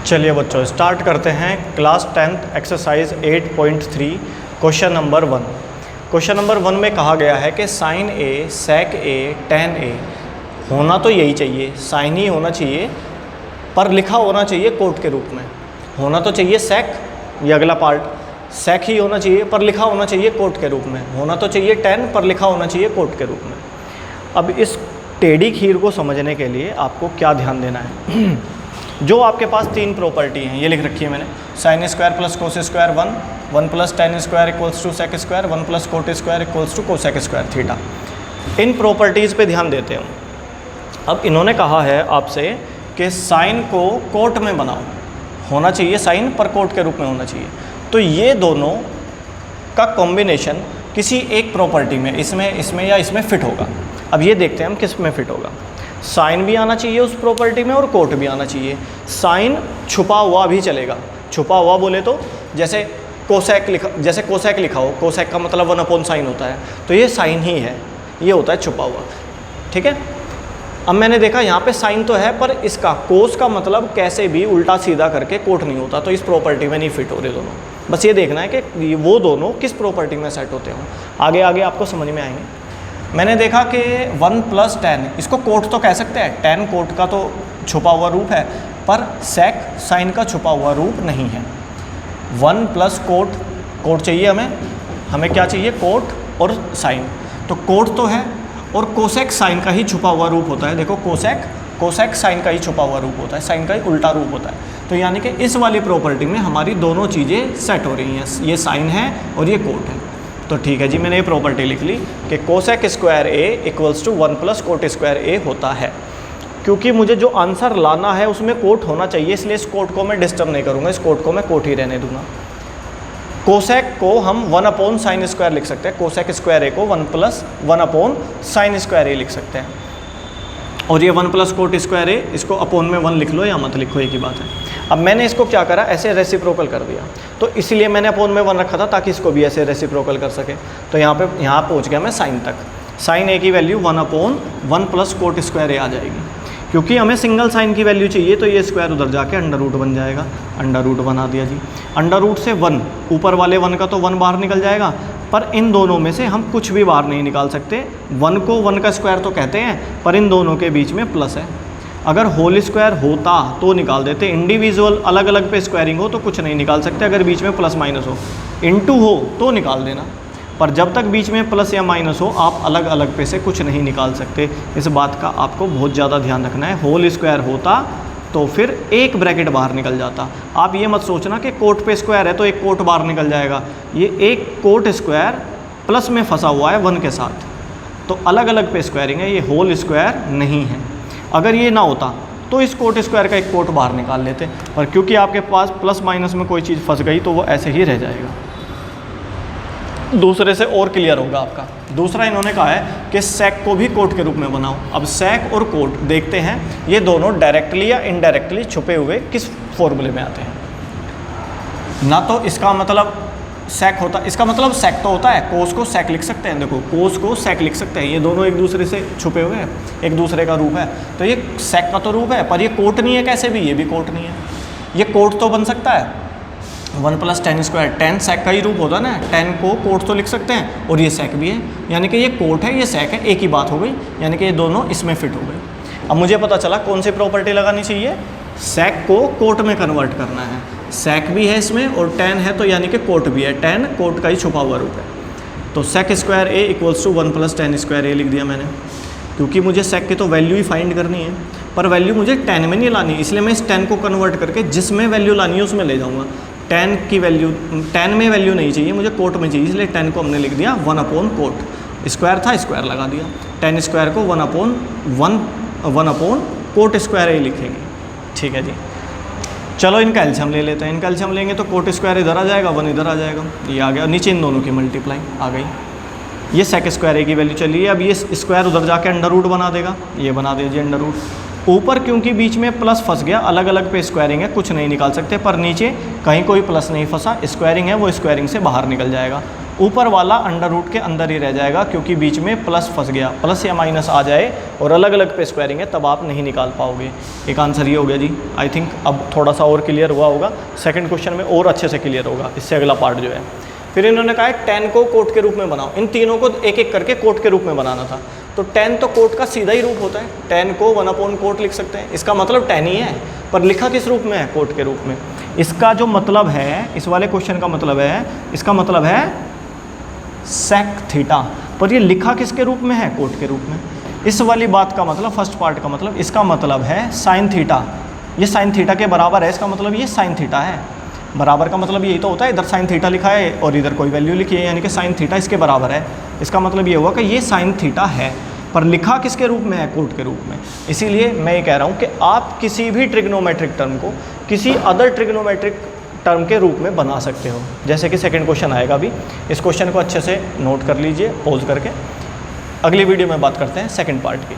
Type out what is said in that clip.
चलिए बच्चों स्टार्ट करते हैं class 10th exercise 8.3 question number 1। Question number 1 में कहा गया है कि साइन ए सेक ए टेन ए, होना तो यही चाहिए, साइन ही होना चाहिए पर लिखा होना चाहिए कोट के रूप में। होना तो चाहिए सेक, ये अगला पार्ट, सेक ही होना चाहिए पर लिखा होना चाहिए कोट के रूप में। होना तो चाहिए टेन पर लिखा होना चाहिए कोट के रूप में। अब इस टेढ़ी खीर को समझने के लिए आपको क्या ध्यान देना है जो आपके पास तीन प्रॉपर्टी हैं, ये लिख रखी है मैंने। Sine square plus cos square 1 plus tan square equals to sec square 1 plus cot square equals to cosec square theta. इन प्रॉपर्टीज़ पे ध्यान देते हैं। अब इन्होंने कहा है आपसे कि साइन को कोट में बनाओ, होना चाहिए साइन पर कोट के रूप में होना चाहिए। तो ये दोनों का कॉम्बिनेशन किसी एक प्रॉपर्टी में, इसमें या इसमें फिट होगा। अब ये देखते हैं हम किस में फिट होगा। साइन भी आना चाहिए उस प्रॉपर्टी में और कोट भी आना चाहिए। साइन छुपा हुआ भी चलेगा। छुपा हुआ बोले तो जैसे कोसेक लिखा हो, कोसेक का मतलब 1/sin होता है, तो ये साइन ही है, ये होता है छुपा हुआ। ठीक है। अब मैंने देखा यहाँ पे साइन तो है पर इसका कोस का मतलब कैसे भी उल्टा सीधा करके कोट नहीं होता, तो इस प्रॉपर्टी में नहीं फिट हो रहे दोनों। बस ये देखना है कि वो दोनों किस प्रॉपर्टी में सेट होते हों। आगे आगे आपको समझ में आएंगे। मैंने देखा कि 1 प्लस टेन, इसको कोट तो कह सकते हैं, टेन कोट का तो छुपा हुआ रूप है पर सेक साइन का छुपा हुआ रूप नहीं है। 1 प्लस कोट चाहिए हमें क्या चाहिए, कोट और साइन। तो कोट तो है और कोसेक साइन का ही छुपा हुआ रूप होता है। देखो कोसेक साइन का ही छुपा हुआ रूप होता है, साइन का ही उल्टा रूप होता है। तो यानी कि इस वाली प्रॉपर्टी में हमारी दोनों चीज़ें सेट हो रही हैं, ये साइन है और ये कोट है। तो ठीक है जी, मैंने ये प्रॉपर्टी लिख ली कि cosec square A equals to 1 plus cot square A होता है। क्योंकि मुझे जो आंसर लाना है उसमें कोट होना चाहिए, इसलिए इस कोट को मैं डिस्टर्ब नहीं करूँगा, इस कोट को मैं कोट ही रहने दूंगा। कोसेक को हम 1/sin स्क्वायर लिख सकते हैं, कोसेक स्क्वायर ए को 1 प्लस 1/sin स्क्वायर ए लिख सकते हैं। और ये 1 प्लस कोट स्क्वायर ए, इसको अपोन में 1 लिख लो या मत लिखो, एक ही बात है। अब मैंने इसको क्या करा, ऐसे रेसिप्रोकल कर दिया, तो इसलिए मैंने अपोन में 1 रखा था ताकि इसको भी ऐसे रेसिप्रोकल कर सके। तो यहाँ पहुँच गया मैं साइन तक। साइन ए की वैल्यू 1/1 प्लस कोट स्क्वायर ए आ जाएगी। क्योंकि हमें सिंगल साइन की वैल्यू चाहिए तो ये स्क्वायर उधर जाके अंडर रूट बन जाएगा। अंडर रूट बना दिया जी। अंडर रूट से 1, ऊपर वाले 1 का तो 1 बाहर निकल जाएगा, पर इन दोनों में से हम कुछ भी बाहर नहीं निकाल सकते। 1 को 1 का स्क्वायर तो कहते हैं, पर इन दोनों के बीच में प्लस है। अगर होल स्क्वायर होता तो निकाल देते, इंडिविजुअल अलग अलग पे स्क्वायरिंग हो तो कुछ नहीं निकाल सकते। अगर बीच में प्लस माइनस हो, इनटू हो तो निकाल देना, पर जब तक बीच में प्लस या माइनस हो आप अलग अलग पे से कुछ नहीं निकाल सकते। इस बात का आपको बहुत ज़्यादा ध्यान रखना है। होल स्क्वायर होता तो फिर एक ब्रैकेट बाहर निकल जाता। आप ये मत सोचना कि कोट पे स्क्वायर है तो एक कोट बाहर निकल जाएगा। ये एक कोट स्क्वायर प्लस में फंसा हुआ है 1 के साथ, तो अलग अलग पे स्क्वायरिंग है, ये होल स्क्वायर नहीं है। अगर ये ना होता तो इस कोट स्क्वायर का एक कोट बाहर निकाल लेते, और क्योंकि आपके पास प्लस माइनस में कोई चीज़ फंस गई तो वो ऐसे ही रह जाएगा। दूसरे से और क्लियर होगा आपका। दूसरा इन्होंने कहा है कि सेक को भी कोट के रूप में बनाओ। अब सेक और कोट देखते हैं ये दोनों डायरेक्टली या इनडायरेक्टली छुपे हुए किस फॉर्मूले में आते हैं। ना तो इसका मतलब सेक होता, इसका मतलब सेक तो होता है, कोस को सेक लिख सकते हैं। देखो कोस को सेक लिख सकते हैं, ये दोनों एक दूसरे से छुपे हुए हैं, एक दूसरे का रूप है, तो ये सेक का तो रूप है पर ये कोट नहीं है कैसे भी, ये भी कोट नहीं है। ये कोट तो बन सकता है 1 plus tan square, tan sec का ही रूप होता है ना, टेन को कोट तो लिख सकते हैं और ये सेक भी है, यानी कि ये कोट है ये सेक है, एक ही बात हो गई, यानी कि ये दोनों इसमें फिट हो गए। अब मुझे पता चला कौन सी प्रॉपर्टी लगानी चाहिए, सेक को कोट में कन्वर्ट करना है। सेक भी है इसमें और टेन है तो यानी कि कोट भी है, टेन कोट का ही छुपा हुआ रूप है। तो sec square A equals to 1 plus tan square A लिख दिया मैंने, क्योंकि मुझे सेक की तो वैल्यू ही फाइंड करनी है, पर वैल्यू मुझे टेन में नहीं लानी, इसलिए मैं इस टेन को कन्वर्ट करके जिसमें वैल्यू लानी है उसमें ले जाऊँगा। टेन की वैल्यू, टेन में वैल्यू नहीं चाहिए मुझे, कोट में चाहिए, इसलिए टेन को हमने लिख दिया 1/कोट। स्क्वायर था स्क्वायर लगा दिया, टेन स्क्वायर को 1/1 कोट स्क्वायर ही लिखेंगे। ठीक है जी। चलो इनका एलसीएम ले लेते हैं। इनका एलसीएम लेंगे तो कोट स्क्वायर इधर आ जाएगा, 1 इधर आ जाएगा, ये आ गया, नीचे इन दोनों की मल्टीप्लाई आ गई। ये सेक स्क्वायर ए की वैल्यू चली है। अब ये स्क्वायर उधर जाके अंडर रूट बना देगा, ये बना दीजिए अंडर रूट। ऊपर क्योंकि बीच में प्लस फंस गया, अलग अलग पे स्क्वायरिंग है, कुछ नहीं निकाल सकते, पर नीचे कहीं कोई प्लस नहीं फंसा, स्क्वायरिंग है वो स्क्वायरिंग से बाहर निकल जाएगा। ऊपर वाला अंडर रूट के अंदर ही रह जाएगा क्योंकि बीच में प्लस फंस गया, प्लस या माइनस आ जाए और अलग अलग पे स्क्वायरिंग है तब आप नहीं निकाल पाओगे। एक आंसर ये हो गया जी। आई थिंक अब थोड़ा सा और क्लियर हुआ होगा, सेकंड क्वेश्चन में और अच्छे से क्लियर होगा इससे अगला पार्ट जो है। फिर इन्होंने कहा है tan को कोट के रूप में बनाओ, इन तीनों को एक एक करके कोट के रूप में बनाना था। तो tan तो कोट का सीधा ही रूप होता है, tan को 1 कोट लिख सकते हैं, इसका मतलब tan ही है, पर लिखा किस रूप में है? कोट के रूप में। इसका जो मतलब है, इस वाले क्वेश्चन का मतलब है, इसका मतलब है sec थीटा, पर ये लिखा किसके रूप में है? कोट के रूप में। इस वाली बात का मतलब, फर्स्ट पार्ट का मतलब, इसका मतलब है sin थीटा, ये sin थीटा के बराबर है, इसका मतलब ये sin थीटा है। बराबर का मतलब यही तो होता है, इधर sin थीटा लिखा है और इधर कोई वैल्यू लिखी है, यानी कि sin थीटा इसके बराबर है। इसका मतलब ये हुआ कि ये sin थीटा है, पर लिखा किसके रूप में है? कोट के रूप में। इसीलिए मैं ये कह रहा हूँ कि आप किसी भी ट्रिग्नोमेट्रिक टर्म को किसी अदर ट्रिग्नोमेट्रिक टर्म के रूप में बना सकते हो, जैसे कि सेकंड क्वेश्चन आएगा अभी। इस क्वेश्चन को अच्छे से नोट कर लीजिए पॉज करके। अगली वीडियो में बात करते हैं सेकंड पार्ट की।